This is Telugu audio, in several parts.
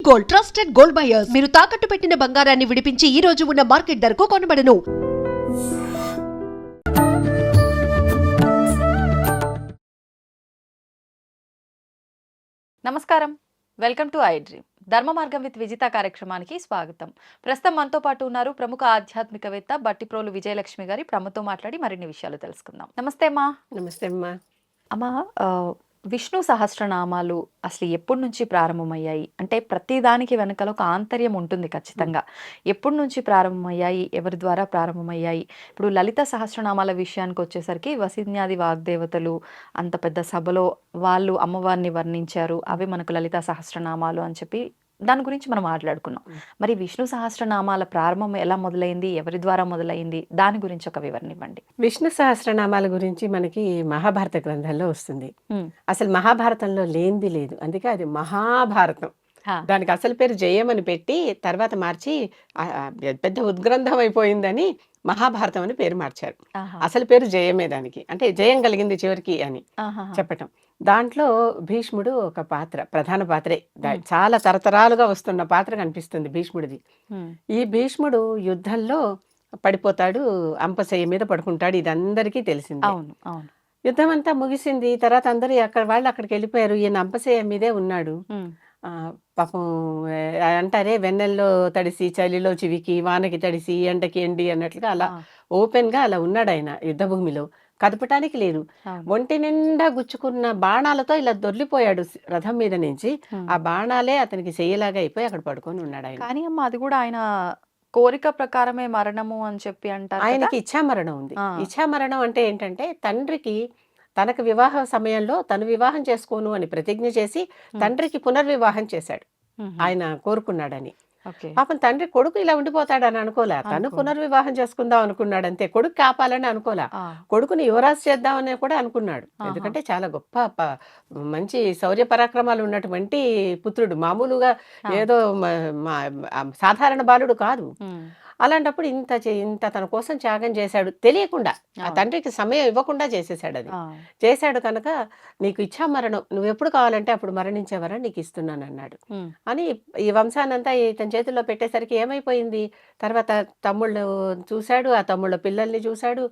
Gold, trusted gold buyers. మీరు తాకట్టు పెట్టిన బంగారాన్ని విడిపించి ఈ రోజు ఉన్న మార్కెట్ ధరకు కొనబడను. నమస్కారం, వెల్కమ్ టు ఐ డ్రీమ్. ధర్మ మార్గం విత్ విజిత కార్యక్రమానికి స్వాగతం. ప్రస్తుతం మనతో పాటు ఉన్నారు ప్రముఖ ఆధ్యాత్మికవేత్త బట్టిప్రోలు విజయలక్ష్మి గారి. ప్రముఖతో మాట్లాడి మరిన్ని విషయాలు తెలుసుకుందాం. నమస్తే అమ్మా. నమస్తే అమ్మా. అమ్మా, విష్ణు సహస్రనామాలు అసలు ఎప్పటి నుంచి ప్రారంభమయ్యాయి? అంటే ప్రతి దానికి వెనకాల ఒక ఆంతర్యం ఉంటుంది ఖచ్చితంగా. ఎప్పటి నుంచి ప్రారంభమయ్యాయి, ఎవరి ద్వారా ప్రారంభమయ్యాయి? ఇప్పుడు లలిత సహస్రనామాల విషయానికి వచ్చేసరికి వసిన్యాది వాగ్దేవతలు అంత పెద్ద సభలో వాళ్ళు అమ్మవారిని వర్ణించారు, అవి మనకు లలిత సహస్రనామాలు అని చెప్పి దాని గురించి మనం మాట్లాడుకున్నాం. మరి విష్ణు సహస్రనామాల ప్రారంభం ఎలా మొదలైంది, ఎవరి ద్వారా మొదలైంది, దాని గురించి ఒక వివరణ ఇవ్వండి. విష్ణు సహస్రనామాల గురించి మనకి మహాభారత గ్రంథంలో వస్తుంది. అసలు మహాభారతంలో లేనిది లేదు, అందుకే అది మహాభారతం. దానికి అసలు పేరు జయం అని పెట్టి తర్వాత మార్చి పెద్ద ఉద్గ్రంథం అయిపోయిందని మహాభారతం అని పేరు మార్చారు. అసలు పేరు జయమే, దానికి అంటే జయం కలిగింది చివరికి అని చెప్పటం. దాంట్లో భీష్ముడు ఒక పాత్ర, ప్రధాన పాత్రే. చాలా తరతరాలుగా వస్తున్న పాత్ర కనిపిస్తుంది భీష్ముడిది. ఈ భీష్ముడు యుద్ధంలో పడిపోతాడు, అంపశయ్య మీద పడుకుంటాడు. ఇది అందరికీ తెలిసింది. యుద్ధం అంతా ముగిసింది, తర్వాత అందరూ వాళ్ళు అక్కడికి వెళ్ళిపోయారు. ఈయన అంపశయ్య మీదే ఉన్నాడు. పాపం అంటారే, వెన్నెల్లో తడిసి చలిలో చివికి, వానకి తడిసి ఎండకి ఎండి అన్నట్లుగా అలా ఓపెన్ గా అలా ఉన్నాడు ఆయన యుద్ధభూమిలో. కదపటానికి లేదు. ఒంటి నిండా గుచ్చుకున్న బాణాలతో ఇలా దొర్లిపోయాడు రథం మీద నుంచి. ఆ బాణాలే అతనికి చెయ్యలాగా అయిపోయి అక్కడ పడుకొని ఉన్నాడు ఆయన. కానీ అమ్మ, అది కూడా ఆయన కోరిక ప్రకారమే మరణము అని చెప్పి అంటారు. ఆయనకి ఇచ్ఛామరణం ఉంది. ఇచ్ఛామరణం అంటే ఏంటంటే, తండ్రికి తనకు వివాహ సమయంలో తను వివాహం చేసుకోను అని ప్రతిజ్ఞ చేసి తండ్రికి పునర్వివాహం చేశాడు. ఆయన కోరుకున్నాడని. పాపం తండ్రి కొడుకు ఇలా ఉండిపోతాడని అనుకోలే. తను పునర్వివాహం చేసుకుందాం అనుకున్నాడు అంతే. కొడుకు కాపాలని అనుకోలే. కొడుకుని యువరాజు చేద్దామని కూడా అనుకున్నాడు. ఎందుకంటే చాలా గొప్ప మంచి శౌర్య పరాక్రమాలు ఉన్నటువంటి పుత్రుడు, మామూలుగా ఏదో సాధారణ బాలుడు కాదు. అలాంటప్పుడు ఇంత తన కోసం త్యాగం చేశాడు తెలియకుండా. ఆ తండ్రికి సమయం ఇవ్వకుండా చేసేసాడు. అది చేశాడు కనుక నీకు ఇచ్ఛామరణం, నువ్వు ఎప్పుడు కావాలంటే అప్పుడు మరణించేవరా నీకు ఇస్తున్నాను అన్నాడు అని ఈ వంశానంతా ఇతని చేతుల్లో పెట్టేసరికి ఏమైపోయింది, తర్వాత తమ్ముళ్ళు చూశాడు, ఆ తమ్ముళ్ళ పిల్లల్ని చూశాడు,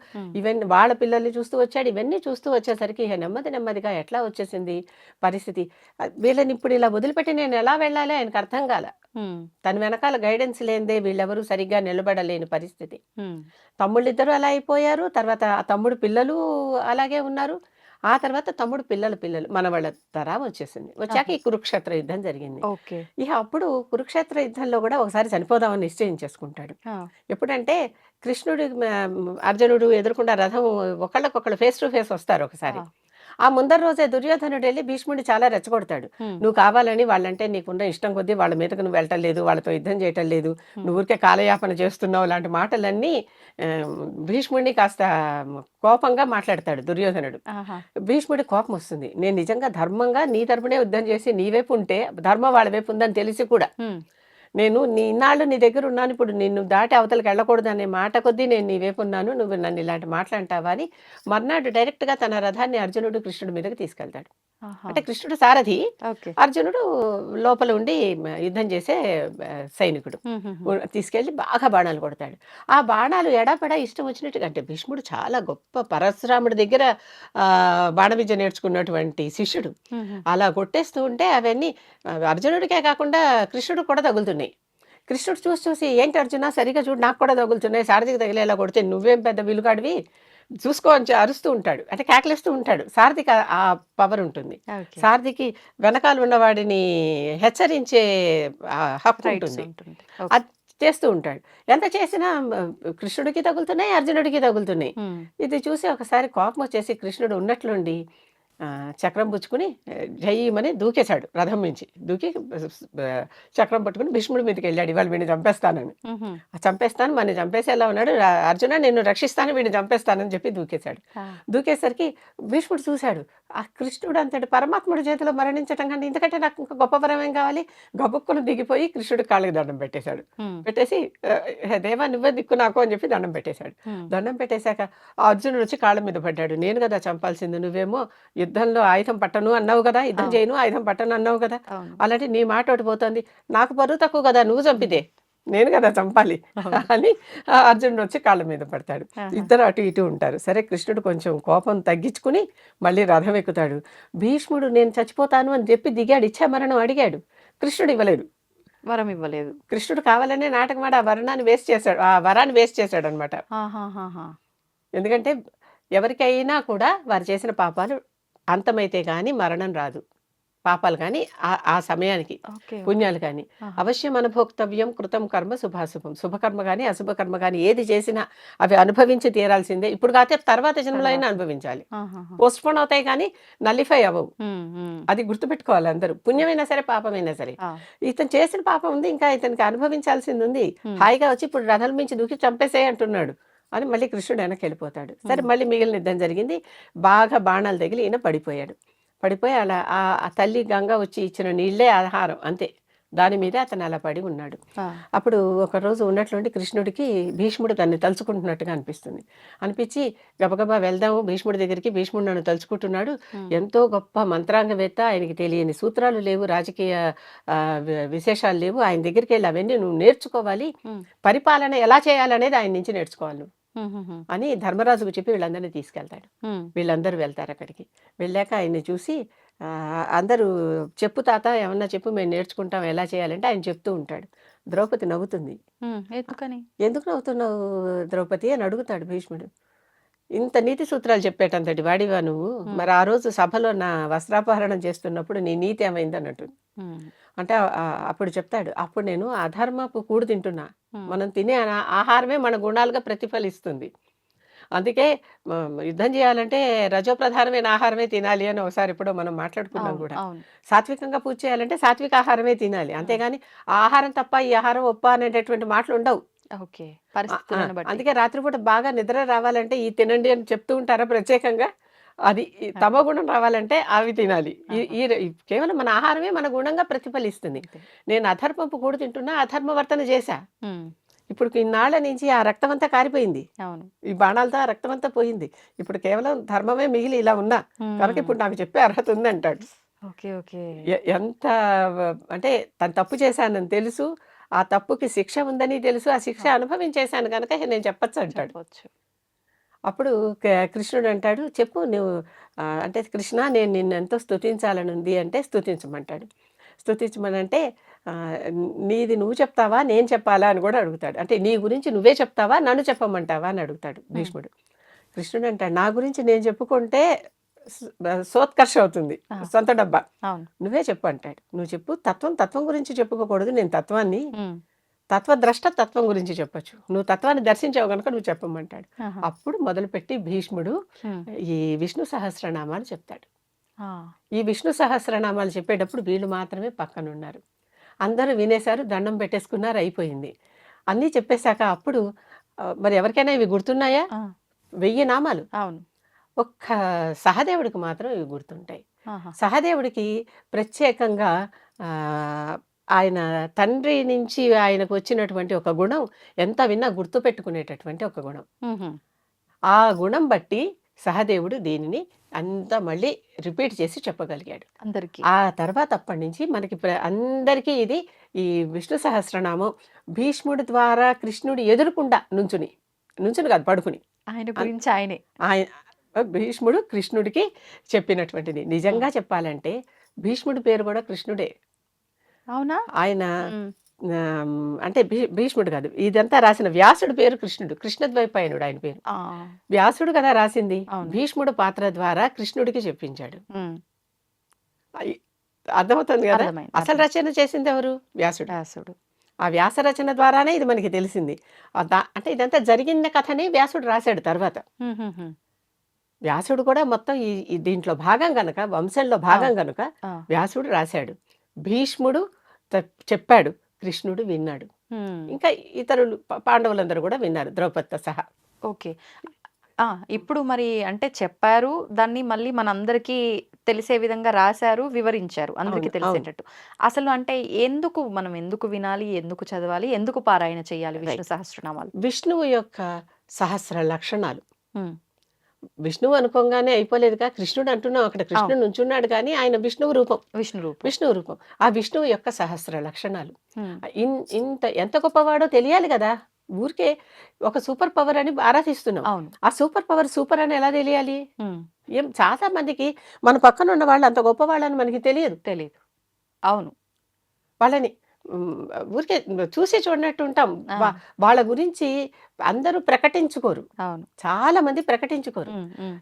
ఇవన్నీ వాళ్ళ పిల్లల్ని చూస్తూ వచ్చాడు. ఇవన్నీ చూస్తూ వచ్చేసరికి నెమ్మదిగా ఎట్లా వచ్చేసింది పరిస్థితి. వీళ్ళని ఇప్పుడు ఇలా వదిలిపెట్టి నేను ఎలా వెళ్ళాలి ఆయనకు అర్థం కాల. తన వెనకాల గైడెన్స్ లేనిదే వీళ్ళెవరూ సరిగ్గా నిలబడలేని పరిస్థితి. తమ్ముళ్ళిద్దరూ అలా అయిపోయారు. తర్వాత ఆ తమ్ముడు పిల్లలు అలాగే ఉన్నారు. ఆ తర్వాత తమ్ముడు పిల్లలు మన వాళ్ళ తరా వచ్చేసింది. వచ్చాక ఈ కురుక్షేత్ర యుద్ధం జరిగింది. ఇక అప్పుడు కురుక్షేత్ర యుద్ధంలో కూడా ఒకసారి చనిపోదామని నిశ్చయించేసుకుంటాడు. ఎప్పుడంటే కృష్ణుడు అర్జునుడు ఎదుర్కొన్న రథం ఒకళ్ళకొకళ్ళు ఫేస్ టు ఫేస్ వస్తారు ఒకసారి. ఆ ముందర రోజే దుర్యోధనుడు వెళ్ళి భీష్ముడిని చాలా రెచ్చగొడతాడు. నువ్వు కావాలని వాళ్ళంటే నీకున్న ఇష్టం కొద్దీ వాళ్ళ మీదకు నువ్వు వెళ్ళటం లేదు, వాళ్ళతో యుద్ధం చేయటం లేదు, నువ్వు ఊరికే కాలయాపన చేస్తున్నావు, లాంటి మాటలన్నీ భీష్ముడిని కాస్త కోపంగా మాట్లాడతాడు దుర్యోధనుడు. భీష్ముడి కోపం వస్తుంది. నేను నిజంగా ధర్మంగా నీ తరపునే యుద్ధం చేసి నీ వైపు ఉంటే, ధర్మం వాళ్ళ వైపు ఉందని తెలిసి కూడా నేను ఇన్నాళ్ళు నీ దగ్గర ఉన్నాను, ఇప్పుడు నిన్ను దాటి అవతలకి వెళ్ళకూడదు అనే మాట కొద్దీ నేను నీ వైపు ఉన్నాను, నువ్వు నన్ను ఇలాంటి మాట్లాంటావా అని మర్నాడు డైరెక్ట్గా తన రథాన్ని అర్జునుడు కృష్ణుడి మీదకి తీసుకెళ్తాడు. అంటే కృష్ణుడు సారథి, అర్జునుడు లోపల ఉండి యుద్ధం చేసే సైనికుడు. తీసుకెళ్లి బాగా బాణాలు కొడతాడు. ఆ బాణాలు ఎడాపెడా ఇష్టం వచ్చినట్టుగా, అంటే భీష్ముడు చాలా గొప్ప పరశురాముడి దగ్గర బాణవిద్య నేర్చుకున్నటువంటి శిష్యుడు. అలా కొట్టేస్తూ ఉంటే అవన్నీ అర్జునుడికే కాకుండా కృష్ణుడు కూడా తగులుతున్నాయి. కృష్ణుడు చూసి ఏంటి అర్జున సరిగా చూడు, నాకు కూడా తగులుతున్నాయి, సారథికి తగిలేలా కొడితే నువ్వేం పెద్ద విలుగాడివి చూసుకో అని అరుస్తూ ఉంటాడు. అంటే కేకలేస్తూ ఉంటాడు. సారథికి ఆ పవర్ ఉంటుంది. సారథికి వెనకాల ఉన్నవాడిని హెచ్చరించే హక్కు ఉంటుంది. అది చేస్తూ ఉంటాడు. ఎంత చేసినా కృష్ణుడికి తగులుతున్నాయి, అర్జునుడికి తగులుతున్నాయి. ఇది చూసి ఒకసారి కోపం వచ్చేసి కృష్ణుడు ఉన్నట్లుండి చక్రం పుచ్చుకుని జయ్యమని దూకేశాడు. రథం నుంచి దూకి చక్రం పట్టుకుని భీష్ముడి మీదకి వెళ్ళాడు. ఇవాళ వీడిని చంపేస్తానని. చంపేస్తాను, మన చంపేసేలా ఉన్నాడు. అర్జున నిన్ను రక్షిస్తాను, వీడిని చంపేస్తానని చెప్పి దూకేశాడు. దూకేసరికి భీష్ముడు చూశాడు, ఆ కృష్ణుడు అంతటి పరమాత్ముడి చేతిలో మరణించటం కంటే ఇంతకంటే నాకు ఇంకా గొప్ప వరం ఏం కావాలి. గబుక్కును దిగిపోయి కృష్ణుడు కాళ్ళకి దండం పెట్టేశాడు. పెట్టేసి దేవా నువ్వే దిక్కు నాకు అని చెప్పి దండం పెట్టేశాడు. దండం పెట్టేశాక ఆ అర్జునుడు వచ్చి కాళ్ళ మీద పడ్డాడు. నేను కదా చంపాల్సింది, నువ్వేమో యుద్ధంలో ఆయుధం పట్టను అన్నావు కదా, యుద్ధం అవును. చేయను ఆయుధం పట్టను అన్నావు కదా, అవును. అలాంటి నీ మాట ఒకటి పోతుంది, నాకు బరువు తక్కువ కదా, నువ్వు చంపితే నేను కదా చంపాలి అవును. అని అర్జునుడు వచ్చి కాళ్ళ మీద పడతాడు. ఆహా. ఇద్దరు అటు ఇటు ఉంటారు. సరే కృష్ణుడు కొంచెం కోపం తగ్గించుకుని మళ్ళీ రథం ఎక్కుతాడు. భీష్ముడు నేను చచ్చిపోతాను అని చెప్పి దిగాడు, ఇచ్చామరణం అడిగాడు, కృష్ణుడు ఇవ్వలేదు. వరం ఇవ్వలేదు. కృష్ణుడు కావాలనే నాటకమాడి ఆ వరాన్ని వేస్ట్ చేశాడు, ఆ వరాన్ని వేస్ట్ చేశాడు అనమాట. ఆహాహాహా. ఎందుకంటే ఎవరికైనా కూడా వారు చేసిన పాపాలు అంతమైతే కానీ మరణం రాదు. పాపాలు కానీ ఆ సమయానికి ఓకే. పుణ్యాలు కానీ ఆహా. అవశ్యం అనుభోక్తవ్యం కృతం కర్మ శుభాశుభం. శుభకర్మ కానీ అశుభకర్మ కానీ ఏది చేసినా అవి అనుభవించి తీరాల్సిందే. ఇప్పుడు కాకపోతే తర్వాత జన్మలో అయినా అనుభవించాలి. ఆహాహా. పోస్ట్పోన్ అవుతాయి కానీ నల్లిఫై అవ్వవు. ఉమ్, ఉమ్. అది గుర్తుపెట్టుకోవాలి అందరూ. పుణ్యమైనా సరే పాపమైనా సరే ఆ. ఇతను చేసిన పాపం ఉంది, ఇంకా ఇతనికి అనుభవించాల్సింది ఉంది. ఉమ్. హాయిగా వచ్చి ఇప్పుడు రథం మించి దూకి చంపేసేయి అంటున్నాడు అని మళ్ళీ కృష్ణుడు వెనక్కి వెళ్ళిపోతాడు. సరే మళ్ళీ మిగిలిన యుద్ధం జరిగింది. బాగా బాణాలు తగిలి ఈయన పడిపోయాడు. పడిపోయి అలా ఆ తల్లి గంగ వచ్చి ఇచ్చిన నీళ్ళే ఆహారం అంతే, దాని మీద అతను అలా పడి ఉన్నాడు. ఆ. అప్పుడు ఒకరోజు ఉన్నట్లుండి కృష్ణుడికి భీష్ముడు తన్ని తలుచుకుంటున్నట్టుగా అనిపించి గబగబా వెళ్దాము భీష్ముడి దగ్గరికి, భీష్ముడు నన్ను తలుచుకుంటున్నాడు, ఉమ్. ఎంతో గొప్ప మంత్రాంగవేత్త, ఆయనకి తెలియని సూత్రాలు లేవు, రాజకీయ విశేషాలు లేవు, ఆయన దగ్గరికి వెళ్ళి అవన్నీ నువ్వు నేర్చుకోవాలి, ఉమ్. పరిపాలన ఎలా చేయాలనేది ఆయన నుంచి నేర్చుకోవాలి నువ్వు ఉమ్, ఉమ్, ఉమ్. అని ధర్మరాజుకు చెప్పి వీళ్ళందరినీ తీసుకెళ్తాడు. ఉమ్. వీళ్ళందరూ వెళ్తారు అక్కడికి. వెళ్ళాక ఆయన్ని చూసి అందరూ చెప్పు తాత ఏమన్నా చెప్పు, మేము నేర్చుకుంటాం ఎలా చేయాలంటే ఆయన చెప్తూ ఉంటాడు. ద్రౌపది నవ్వుతుంది. ఉమ్. ఎందుకని? ఎందుకు నవ్వుతున్నావు ద్రౌపది అని అడుగుతాడు భీష్ముడు. ఇంత నీతి సూత్రాలు చెప్పేటంతటి వాడివా నువ్వు, మరి ఆ రోజు సభలో నా వస్త్రాపహరణం చేస్తున్నప్పుడు నీ నీతి ఏమైంది అన్నట్టు. ఉమ్. అంటే అప్పుడు చెప్తాడు, అప్పుడు నేను అధర్మపు కూడు తింటున్నా, ఉమ్. మనం తినే ఆహారమే మన గుణాలుగా ప్రతిఫలిస్తుంది, అందుకే యుద్ధం చేయాలంటే రజోప్రధానమైన ఆహారమే తినాలి అని ఒకసారి ఎప్పుడో మనం మాట్లాడుకున్నాం అవును. కూడా. అవును. సాత్వికంగా పూజ చేయాలంటే సాత్విక ఆహారమే తినాలి, అంతేగాని ఆ ఆహారం తప్ప ఈ ఆహారం ఒప్ప అనేటటువంటి మాటలు ఉండవు. ఓకే. పరిస్థితులను బట్టి. అందుకే రాత్రిపూట బాగా నిద్ర రావాలంటే ఈ తినండి అని చెప్తూ ఉంటారా ప్రత్యేకంగా, అది ఈ తమో గుణం రావాలంటే అవి తినాలి. కేవలం మన ఆహారమే మన గుణంగా ప్రతిఫలిస్తుంది. అంతే. నేను అధర్మపు కూడు తింటున్నా, అధర్మవర్తన చేశా, ఉమ్. ఇప్పుడు ఇన్నాళ్ళ నుంచి ఆ రక్తం అంతా కారిపోయింది, అవును. ఈ బాణాలతో ఆ రక్తం అంతా పోయింది, ఇప్పుడు కేవలం ధర్మమే మిగిలి ఇలా ఉన్నా కనుక ఇప్పుడు నాకు చెప్పే అర్హత ఉంది అంటాడు. ఓకే. ఓకే. ఎంత అంటే తను తప్పు చేశానని తెలుసు, ఆ తప్పుకి శిక్ష ఉందని తెలుసు, ఆ శిక్ష అనుభవించేశాను కనుక నేను చెప్పచ్చు అంటాడు. చెప్పొచ్చు. అప్పుడు కృష్ణుడు అంటాడు, చెప్పు నువ్వు అంటే కృష్ణ నేను నిన్ను ఎంతో స్తుతించాలని ఉంది అంటే స్తుతించమంటాడు. స్తుతించమనంటే నీది నువ్వు చెప్తావా నేను చెప్పాలా అని కూడా అడుగుతాడు. అంటే నీ గురించి నువ్వే చెప్తావా నన్ను చెప్పమంటావా అని అడుగుతాడు భీష్ముడు. కృష్ణుడు అంటాడు, నా గురించి నేను చెప్పుకుంటే సోత్కర్ష అవుతుంది, సొంత డబ్బా, అవును. నువ్వే చెప్పు అంటాడు. నువ్వు చెప్పు, తత్వం గురించి చెప్పుకోకూడదు, నేను తత్వాన్ని, ఉమ్. తత్వద్రష్ట తత్వం గురించి చెప్పొచ్చు, నువ్వు తత్వాన్ని దర్శించావు కనుక నువ్వు చెప్పమంటాడు. ఆహా. అప్పుడు మొదలుపెట్టి భీష్ముడు ఉమ్. ఈ విష్ణు సహస్రనామాలు చెప్తాడు. ఆ. ఈ విష్ణు సహస్రనామాలు చెప్పేటప్పుడు వీళ్ళు మాత్రమే పక్కనున్నారు. అందరూ వినేశారు, దండం పెట్టేసుకున్నారు, అయిపోయింది. అన్నీ చెప్పేశాక అప్పుడు మరి ఎవరికైనా ఇవి గుర్తున్నాయా? ఆ. 1000 నామాలు, అవును. ఒక్క సహదేవుడికి మాత్రం ఇవి గుర్తుంటాయి. ఆహా. సహదేవుడికి ప్రత్యేకంగా ఆయన తండ్రి నుంచి ఆయనకు వచ్చినటువంటి ఒక గుణం, ఎంత విన్నా గుర్తుపెట్టుకునేటటువంటి ఒక గుణం. ఉహుం. ఆ గుణం బట్టి సహదేవుడు దీనిని అంతా మళ్ళీ రిపీట్ చేసి చెప్పగలిగాడు. అందరికి. ఆ తర్వాత అప్పటి నుంచి మనకి అందరికీ ఇది ఈ విష్ణు సహస్రనామం భీష్ముడి ద్వారా కృష్ణుడి ఎదురుకుండా నుంచుని కాదు పడుకుని, ఆయన గురించి ఆయనే. ఆయన భీష్ముడు కృష్ణుడికి చెప్పినటువంటిది. నిజంగా చెప్పాలంటే భీష్ముడి పేరు కూడా కృష్ణుడే. అవునా? ఆయన ఉమ్. అంటే భీష్ముడు కాదు, ఇదంతా రాసిన వ్యాసుడి పేరు కృష్ణుడు, కృష్ణద్వైపాయనుడు ఆయన పేరు. ఆ. వ్యాసుడు కదా రాసింది, అవును. భీష్ముడు పాత్ర ద్వారా కృష్ణుడికి చెప్పించాడు. ఉమ్. అర్థమవుతుంది కదా. అర్థమైంది. అసలు రచన చేసింది ఎవరు? వ్యాసుడు. వ్యాసుడు. ఆ వ్యాస రచన ద్వారానే ఇది మనకి తెలిసింది. అంటే ఇదంతా జరిగిన కథని వ్యాసుడు రాశాడు తర్వాత. ఉహుహుం. వ్యాసుడు కూడా మొత్తం ఈ దీంట్లో భాగం గనుక, వంశంలో భాగం గనుక ఆ. వ్యాసుడు రాశాడు. భీష్ముడు చెప్పాడు, కృష్ణుడు విన్నాడు, ఉమ్. ఇంకా ఇతరులు పాండవులందరూ కూడా విన్నారు, ద్రౌపదితో సహా. ఓకే. ఇప్పుడు మరి అంటే చెప్పారు, దాన్ని మళ్ళీ మనందరికీ తెలిసే విధంగా రాశారు, వివరించారు అందరికీ అవును, తెలిసేటట్టు. అసలు అంటే మనం ఎందుకు వినాలి, ఎందుకు చదవాలి, ఎందుకు పారాయణ చేయాలి విష్ణు సహస్రనామాలు? విష్ణువు యొక్క సహస్ర లక్షణాలు. ఉమ్. విష్ణువు అనుకోగానే అయిపోలేదుగా, కృష్ణుడు అంటున్నాం, అక్కడ కృష్ణుడు నుంచున్నాడు కానీ ఆయన విష్ణువు రూపం. విష్ణు రూపం. విష్ణువు రూపం. ఆ విష్ణువు యొక్క సహస్ర లక్షణాలు. ఉమ్, ఇంత ఎంత గొప్పవాడో తెలియాలి కదా. ఊరికే ఒక సూపర్ పవర్ అని ఆరాధిస్తున్నాం. అవును. ఆ సూపర్ పవర్ సూపర్ అని ఎలా తెలియాలి? ఉమ్, చాలా మందికి మన పక్కన ఉన్న వాళ్ళు అంత గొప్పవాళ్ళని మనకి తెలియదు. తెలీదు. అవును. వాళ్ళని ఉమ్, ఊరికే చూసి చూడనట్టు ఉంటాం. ఆ, వాళ్ళ గురించి అందరూ ప్రకటించుకోరు. అవును. చాలా మంది ప్రకటించుకోరు. ఉమ్, ఉమ్,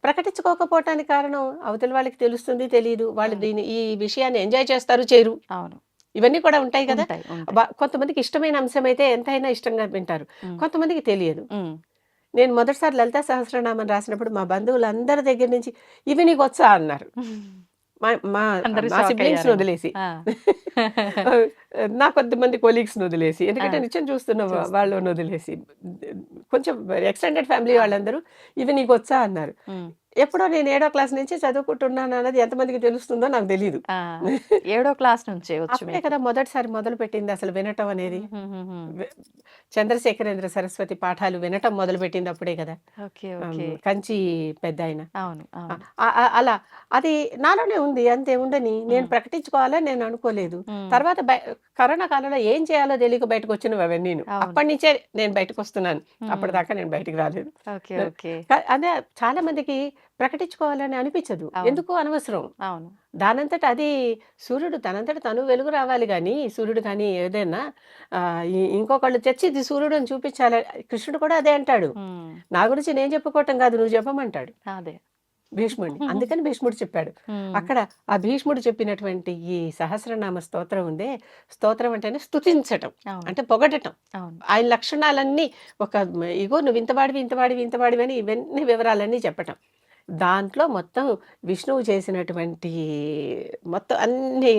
ప్రకటించుకోకపోవటానికి కారణం అవతల వాళ్ళకి తెలుస్తుంది, తెలియదు. వాళ్ళు ఉమ్, ఈ విషయాన్ని ఎంజాయ్ చేస్తారు, చేయరు. అవును. ఇవన్నీ కూడా ఉంటాయి కదా. ఉంటాయి, ఉంటాయి. కొంతమందికి ఇష్టమైన అంశం అయితే ఎంతైనా ఇష్టంగా వింటారు, ఉమ్, కొంతమందికి తెలియదు. ఉమ్, నేను మొదటిసారి లలితా సహస్రనామం రాసినప్పుడు మా బంధువులందరి దగ్గర నుంచి ఇవి నీకు వచ్చా అన్నారు. మా మా అందరూ మా షాక్ సిబ్లింగ్స్ అయ్యారేమో. వదిలేసి ఆ. నా కొంతమంది కొలీగ్స్ వదిలేసి, ఆ, ఎందుకంటే నిత్యం చూస్తున్న చూస్తాం. వాళ్ళని వదిలేసి, కొంచెం ఎక్స్టెండెడ్ ఫ్యామిలీ ఆ, వాళ్ళందరూ ఇవి నీకు వచ్చా అన్నారు. ఉమ్, ఎప్పుడో నేను 7వ క్లాస్ నుంచి చదువుకుంటున్నాను అన్నది ఎంతమందికి తెలుస్తుందో నాకు తెలియదు. ఆ, 7వ క్లాస్ నుంచే వచ్చు అప్పుడే మీకు. కదా మొదటిసారి మొదలు పెట్టింది అసలు వినటం అనేది. ఉమ్, ఉమ్, ఉమ్, ఉమ్. వె- చంద్రశేఖరేంద్ర సరస్వతి పాఠాలు వినటం మొదలు పెట్టింది అప్పుడే కదా. Okay, okay. కంచి పెద్ద ఆయన. అవును, అవును. అలా అది నాలోనే ఉంది, అంతే. ఉండని నేను ఉమ్, ప్రకటించుకోవాలని నేను అనుకోలేదు. ఉమ్, తర్వాత కరోనా కాలంలో ఏం చేయాలో తెలియక బయటకు వచ్చినవి అవన్నీ. అవును. అప్పటి నుంచే నేను బయటకు వస్తున్నాను. ఉమ్, అప్పటిదాకా నేను బయటకు రాలేదు. Okay, okay. అదే చాలా మందికి ప్రకటించుకోవాలని అనిపించదు. అవును, ఎందుకు అనవసరం. అవును. దానంతట అది సూర్యుడు తనంతట తను వెలుగు రావాలి గాని, సూర్యుడు కానీ ఏదైనా ఇంకొకళ్ళు తెచ్చి ఇది సూర్యుడు అని చూపించాలి. కృష్ణుడు కూడా అదే అంటాడు. ఉమ్, నా గురించి నేను చెప్పుకోవటం కాదు, నువ్వు చెప్పమంటాడు అదే. భీష్ముడిని. అందుకని భీష్ముడు చెప్పాడు. ఉమ్, అక్కడ ఆ భీష్ముడు చెప్పినటువంటి ఈ సహస్రనామ స్తోత్రం ఉందే, స్తోత్రం అంటేనే స్తుతించటం, అవును, అంటే పొగడటం. అవును. ఆయన లక్షణాలన్నీ ఒక ఇగో నువ్వు ఇంతవాడివి ఇంతవాడివి ఇంతవాడివి అని ఇవన్నీ వివరాలన్నీ చెప్పటం. దాంట్లో మొత్తం విష్ణువు చేసినటువంటి మొత్తం అన్ని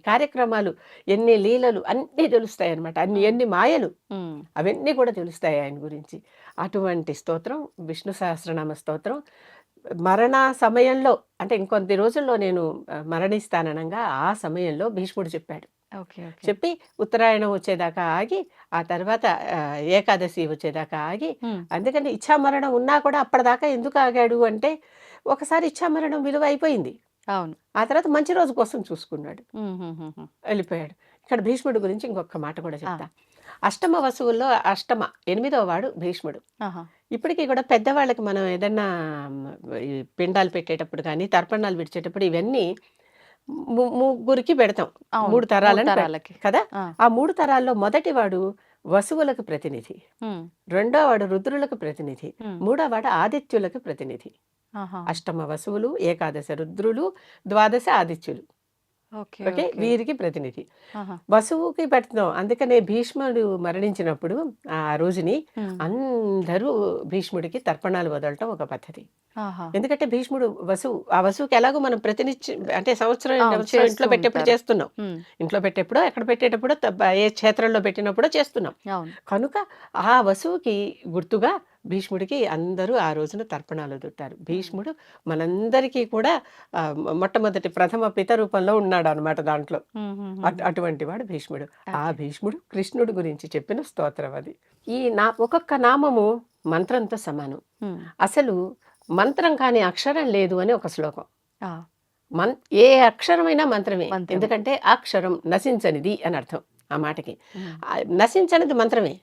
కార్యక్రమాలు, ఎన్ని లీలలు అన్నీ తెలుస్తాయి అన్నమాట. ఎన్ని మాయలు ఉమ్, అవన్నీ కూడా తెలుస్తాయి ఆయన గురించి. అటువంటి స్తోత్రం విష్ణు సహస్రనామ స్తోత్రం. మరణ సమయంలో, అంటే ఇంకొద్ది రోజుల్లో నేను మరణిస్తాననగా ఆ సమయంలో భీష్ముడు చెప్పాడు. Okay, okay. చెప్పి ఉత్తరాయణం వచ్చేదాకా ఆగి, ఆ తర్వాత ఏకాదశి వచ్చేదాకా ఆగి, ఉమ్, అందుకని ఇచ్ఛామరణం ఉన్నా కూడా అప్పటిదాకా ఎందుకు ఆగాడు అంటే, ఒకసారి ఇచ్ఛామరణం విలువ అయిపోయింది. అవును. ఆ తర్వాత మంచి రోజు కోసం చూసుకున్నాడు, ఉమ్, ఉమ్, ఉమ్, ఉమ్. వెళ్ళిపోయాడు. ఇక్కడ భీష్ముడు గురించి ఇంకొక మాట కూడా ఆ, చెప్తా. అష్టమ వసువుల్లో 8వ వాడు భీష్ముడు. ఆహా. ఇప్పటికీ కూడా పెద్దవాళ్ళకి మనం ఏదన్నా ఈ పిండాలు పెట్టేటప్పుడు కానీ, తర్పణాలు విడిచేటప్పుడు ఇవన్నీ ముగ్గురికి పెడతాం. అవును, 3 తరాలని తరాలకి. కదా. ఆ, ఆ 3 తరాల్లో మొదటివాడు వసువులకు ప్రతినిధి, ఉమ్, రెండోవాడు రుద్రులకు ప్రతినిధి, ఉమ్, మూడోవాడు ఆదిత్యులకు ప్రతినిధి. ఆహా. అష్టమ వసువులు, ఏకాదశ రుద్రులు, ద్వాదశ ఆదిత్యులు. Okay, okay, okay. వీరికి ప్రతినిధి. ఆహా. వసువుకి పెడుతున్నాం. అందుకనే భీష్ముడు మరణించినప్పుడు ఆ రోజుని ఉమ్, అందరూ భీష్ముడికి తర్పణాలు వదలటం ఒక పద్ధతి. ఆహా. ఎందుకంటే భీష్ముడు ఆ వసువుకి ఎలాగో మనం ప్రతినిత్యం, అంటే సంవత్సరం అవును, సంవత్సరం చేస్తూ ఇంట్లో పెట్టేప్పుడు ఉంటారు. చేస్తున్నాం. ఉమ్, ఇంట్లో పెట్టేప్పుడో ఎక్కడ పెట్టేటప్పుడో ఏ క్షేత్రంలో పెట్టినప్పుడో చేస్తున్నాం. అవును. కనుక ఆ వసువుకి గుర్తుగా భీష్ముడికి అందరూ ఆ రోజున తర్పణాలు వదులుతారు. భీష్ముడు మనందరికీ కూడా మొట్టమొదటి ప్రథమ పిత రూపంలో ఉన్నాడు అనమాట దాంట్లో. ఉమ్, ఉమ్, ఉమ్. అటువంటి వాడు భీష్ముడు. ఆ ఓకే. భీష్ముడు కృష్ణుడి గురించి చెప్పిన స్తోత్రం అది. ఈ ఒక్కొక్క నామము మంత్రంతో సమానం. ఉమ్, అసలు మంత్రం కాని అక్షరం లేదు అని ఒక శ్లోకం. ఆ, ఏ అక్షరమైనా మంత్రమే. మంత్రమే. ఎందుకంటే అక్షరం నశించనిది అని అర్థం ఆ మాటకి. ఉమ్, నశించనిది మంత్రమే.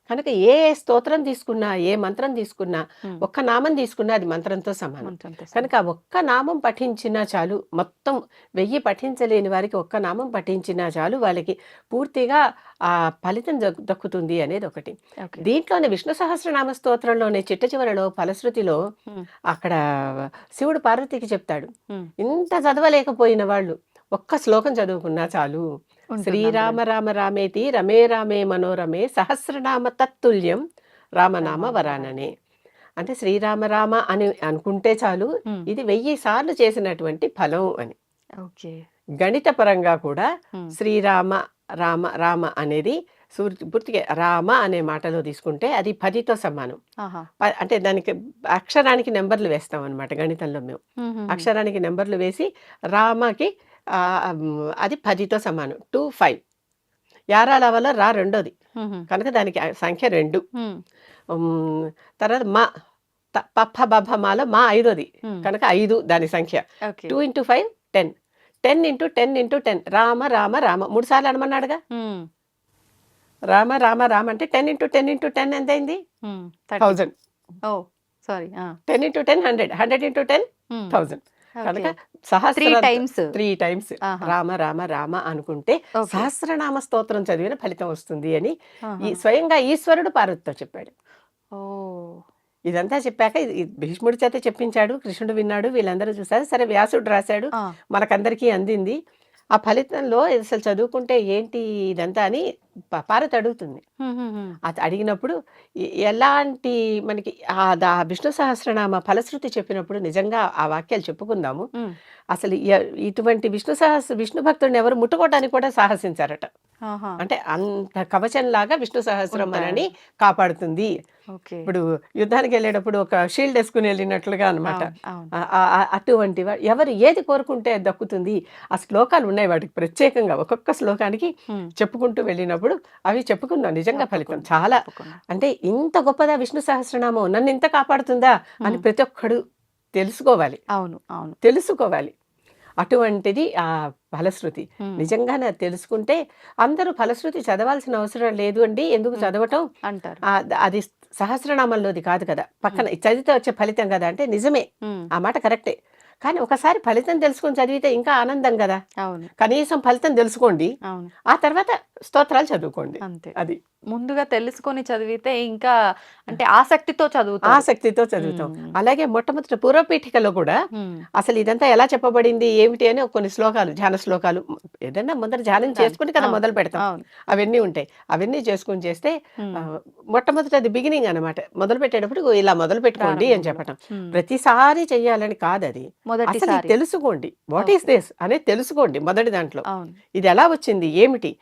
కనుక ఏ స్తోత్రం తీసుకున్నా, ఏ మంత్రం తీసుకున్నా, ఉమ్, ఒక్క నామం తీసుకున్నా అది మంత్రంతో సమానం. మంత్రంతో సమానం. కనుక ఆ ఒక్క నామం పఠించినా చాలు, మొత్తం 1000 పఠించలేని వారికి ఒక్క నామం పఠించినా చాలు, వాళ్ళకి పూర్తిగా ఆ ఫలితం దక్కుతుంది అనేది ఒకటి. ఓకే. దీంట్లోనే విష్ణు సహస్రనామ స్తోత్రంలోనే చిట్ట చివరలో ఫలశ్రుతిలో ఉమ్, అక్కడ శివుడు పార్వతికి చెప్తాడు, ఉమ్, ఇంత చదవలేకపోయిన వాళ్ళు ఒక్క శ్లోకం చదువుకున్నా చాలు. ఉంటుంది శ్రీరామ అందులో. రామ రామేతి రమే రామే మనోరమే సహస్రనామ తత్తుల్యం రామనామ రామ వరాననే. అంటే శ్రీరామ రామ అని అనుకుంటే చాలు, ఉమ్, ఇది 1000 సార్లు చేసినటువంటి ఫలం అని. ఓకే. గణిత పరంగా కూడా ఉమ్, శ్రీరామ రామ రామ అనేది పూర్తిగా రామ అనే మాటలో తీసుకుంటే అది 10తో సమానం. ఆహా. అంటే దానికి అక్షరానికి నెంబర్లు వేస్తాం అనమాట గణితంలో మేము. ఉమ్, ఉమ్, ఉమ్. అక్షరానికి నెంబర్లు వేసి రామకి అది 10తో సమానం. 2 5 యారాల వల్ల రా రెండోది ఉమ్, ఉమ్, కనుక దానికి సంఖ్య 2. ఉమ్, తర్వాత మా పప్ప బభ మాలో మా 5ది ఉమ్, కనుక 5 దాని సంఖ్య. ఓకే 2 × 5 10, 10 × 10 × 10 రామ రామ రామ 3 సార్లు అనమన్నాడుగా. ఉమ్, రామ రామ రామ అంటే 10 × 10 × 10 ఎంత అయింది? ఉమ్, 30. 1000. ఓ సారీ 10 × 10 100, 100 × 10 1000. కనుక three times three times Rama Rama Rama అనుకుంటే సహస్రనామ స్తోత్రం చదివిన ఫలితం వస్తుంది అని ఈ స్వయంగా ఈశ్వరుడు పార్వతితో చెప్పాడు. ఓ ఇదంతా చెప్పాక ఇది భీష్ముడి చేత చెప్పించాడు, కృష్ణుడు విన్నాడు, వీళ్ళందరూ చూసారు. సరే వ్యాసుడు రాశాడు, మనకందరికీ అందింది. ఆ ఫలితంలో అసలు చదువుకుంటే ఏంటి ఇదంతా అని పార్వతి అడుగుతుంది. అది అడిగినప్పుడు ఎలాంటి మనకి ఆ విష్ణు సహస్రనామ ఫలశ్రుతి చెప్పినప్పుడు నిజంగా ఆ వాక్యాలు చెప్పుకుందాము. అసలు ఇటువంటి విష్ణు భక్తుడిని ఎవరు ముట్టుకోవడానికి కూడా సాహసించారట. అంటే అంత కవచంలాగా విష్ణు సహస్రనామాన్ని కాపాడుతుంది. ఇప్పుడు యుద్ధానికి వెళ్ళేటప్పుడు ఒక షీల్డ్ వేసుకుని వెళ్ళినట్లుగా అనమాట. అటువంటి ఎవరు ఏది కోరుకుంటే అది దక్కుతుంది. ఆ శ్లోకాలు ఉన్నాయి వాటికి ప్రత్యేకంగా, ఒక్కొక్క శ్లోకానికి చెప్పుకుంటూ వెళ్ళినప్పుడు అవి చెప్పుకుందాం. నిజంగా ఫలితం చాలా, అంటే ఇంత గొప్పదా విష్ణు సహస్రనామం, నన్ను ఇంత కాపాడుతుందా అని ప్రతి ఒక్కడు తెలుసుకోవాలి. అవును అవును తెలుసుకోవాలి. అటువంటిది ఆ ఫలశ్రుతి. నిజంగా తెలుసుకుంటే అందరూ ఫలశ్రుతి చదవాల్సిన అవసరం లేదు అండి. ఎందుకు చదవటం అంటారు. అది సహస్రనామంలోది కాదు కదా, పక్కన చదివితే వచ్చే ఫలితం కదా అంటే నిజమే, ఆ మాట కరెక్టే. కానీ ఒకసారి ఫలితం తెలుసుకొని చదివితే ఇంకా ఆనందం కదా. అవును కనీసం ఫలితం తెలుసుకోండి, అవును ఆ తర్వాత స్తోత్రాలు చదువుకోండి. అంతే. అది ముందుగా తెలుసుకొని చదివితే ఇంకా అంటే ఆసక్తితో చదువుతాం. ఆసక్తితో చదువుతాం. అలాగే మొట్టమొదటి పూర్వపీఠికలో కూడా అసలు ఇదంతా ఎలా చెప్పబడింది ఏమిటి అని కొన్ని శ్లోకాలు, ధ్యాన శ్లోకాలు, ఏదన్నా ముందర ధ్యానం చేసుకుని కదా మొదలు పెడతాం, అవన్నీ ఉంటాయి. అవన్నీ చేసుకుని చేస్తే మొట్టమొదటి అది బిగినింగ్ అనమాట. మొదలు పెట్టేటప్పుడు ఇలా మొదలు పెట్టుకోండి అని చెప్పటం. ప్రతిసారి చెయ్యాలని కాదు, అది అసలు తెలుసుకోండి. వాట్ ఈస్ దిస్ అనేది తెలుసుకోండి మొదటి దాంట్లో. ఇది ఎలా వచ్చింది ఏమిటి.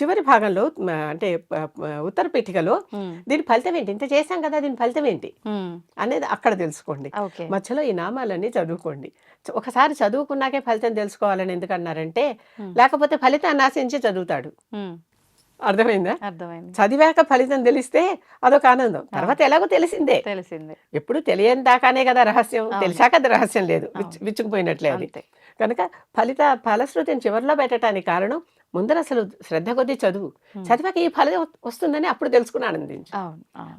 చివరి భాగంలో అంటే ఉత్తర పీఠికలో దీని ఫలితం ఏంటి, ఇంత చేశాం కదా దీని ఫలితం ఏంటి అనేది అక్కడ తెలుసుకోండి. మధ్యలో ఈ నామాలన్నీ చదువుకోండి. ఒకసారి చదువుకున్నాకే ఫలితం తెలుసుకోవాలని ఎందుకన్నారంటే, లేకపోతే ఫలితాన్ని ఆశించి చదువుతాడు. అర్థమైందా? అర్థమైంది. చదివాక ఫలితం తెలిస్తే అదొక ఆనందం. తర్వాత ఎలాగో తెలిసిందే. ఎప్పుడు తెలియని దాకానే కదా రహస్యం, తెలిసాక అది రహస్యం లేదు, విచ్చుకుపోయినట్లే అది. కనుక ఫలశ్రుతిని చివరిలో పెట్టడానికి కారణం ముందర అసలు శ్రద్ధ కొద్దీ చదువు, చదివాక ఈ ఫలం వస్తుందని అప్పుడు తెలుసుకుని ఆనందించు.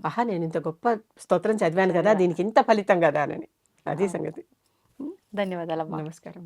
ఆహా, నేను ఇంత గొప్ప స్తోత్రం చదివాను కదా, దీనికి ఇంత ఫలితం కదా అని. అది సంగతి. ధన్యవాదాలు. నమస్కారం.